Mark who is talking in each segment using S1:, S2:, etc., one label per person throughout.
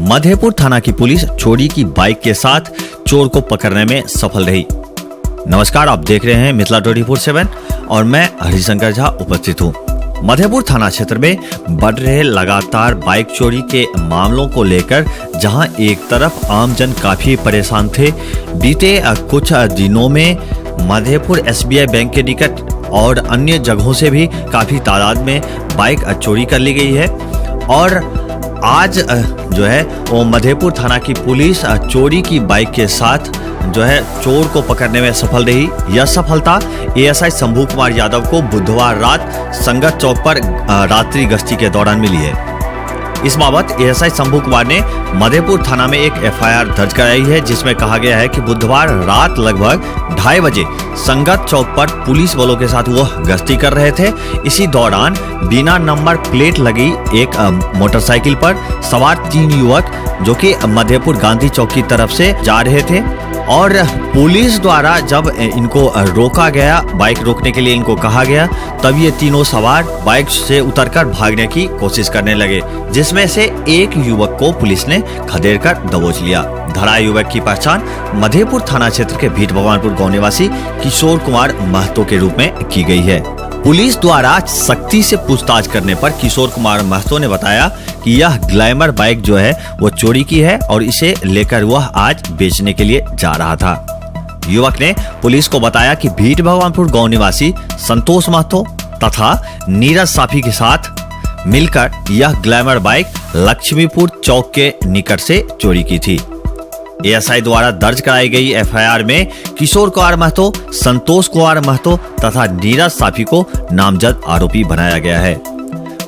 S1: मधेपुर थाना की पुलिस चोरी की बाइक के साथ चोर को पकड़ने में सफल रही। नमस्कार, आप देख रहे हैं मिथिला 24/7 और मैं हरिशंकर झा उपस्थित हूं। मधेपुर थाना क्षेत्र में बढ़ रहे लगातार बाइक चोरी के मामलों को लेकर जहां एक तरफ आमजन काफी परेशान थे, बीते कुछ दिनों में मधेपुर SBI बैंक के निकट और अन्य जगहों से भी काफी तादाद में बाइक चोरी कर ली गई है। और आज जो है वो मधेपुर थाना की पुलिस चोरी की बाइक के साथ जो है चोर को पकड़ने में सफल रही। यह सफलता ASI शंभू कुमार यादव को बुधवार रात संगत चौक पर रात्रि गश्ती के दौरान मिली है। इस बाबत ASI शंभू कुमार ने मधेपुर थाना में एक FIR दर्ज कराई है, जिसमें कहा गया है कि बुधवार रात लगभग 2:30 बजे संगत चौक पर पुलिस बलों के साथ वह गश्ती कर रहे थे। इसी दौरान बिना नंबर प्लेट लगी एक मोटरसाइकिल पर सवार 3 युवक जो कि मधेपुर गांधी चौक की तरफ से जा रहे थे और पुलिस द्वारा जब इनको रोका गया, बाइक रोकने के लिए इनको कहा गया, तब ये तीनों सवार बाइक से उतरकर भागने की कोशिश करने लगे, जिसमें से एक युवक को पुलिस ने खदेड़ कर दबोच लिया। धराए युवक की पहचान मधेपुर थाना क्षेत्र के भीट भगवानपुर गांव निवासी किशोर कुमार महतो के रूप में की गई है। पुलिस द्वारा सख्ती से पूछताछ करने पर किशोर कुमार महतो ने बताया कि यह ग्लैमर बाइक जो है वो चोरी की है और इसे लेकर वह आज बेचने के लिए जा रहा था। युवक ने पुलिस को बताया कि भीट भगवानपुर गांव निवासी संतोष महतो तथा नीरज साफी के साथ मिलकर यह ग्लैमर बाइक लक्ष्मीपुर चौक के निकट से चोरी की थी। ASI द्वारा दर्ज कराई गई FIR में किशोर कुमार महतो, संतोष कुमार महतो तथा नीरज साफी को नामजद आरोपी बनाया गया है।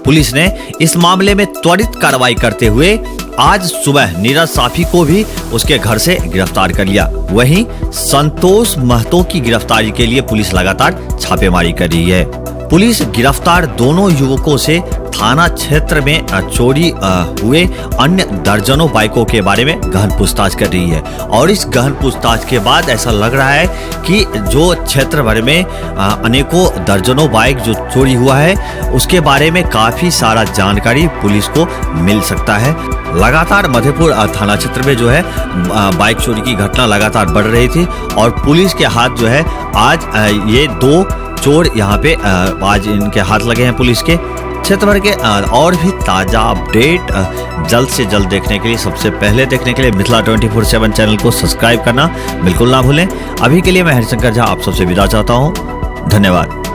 S1: पुलिस ने इस मामले में त्वरित कार्रवाई करते हुए आज सुबह नीरज साफी को भी उसके घर से गिरफ्तार कर लिया। वहीं संतोष महतो की गिरफ्तारी के लिए पुलिस लगातार छापेमारी कर रही है। पुलिस गिरफ्तार दोनों युवकों से थाना क्षेत्र में चोरी हुए अन्य दर्जनों बाइकों के बारे में गहन पूछताछ कर रही है और इस गहन पूछताछ के बाद ऐसा लग रहा है कि जो क्षेत्र भर में अनेकों दर्जनों बाइक जो चोरी हुआ है उसके बारे में काफी सारा जानकारी पुलिस को मिल सकता है। लगातार मधेपुर थाना क्षेत्र में जो है बाइक चोरी की घटना लगातार बढ़ रही थी और पुलिस के हाथ जो है आज ये 2 चोर यहाँ पे आज इनके हाथ लगे हैं पुलिस के। क्षेत्र भर के और भी ताजा अपडेट जल्द से जल्द देखने के लिए, सबसे पहले देखने के लिए मिथिला 24/7 चैनल को सब्सक्राइब करना बिल्कुल ना भूलें। अभी के लिए मैं हरिशंकर झा आप सबसे विदा चाहता हूँ। धन्यवाद।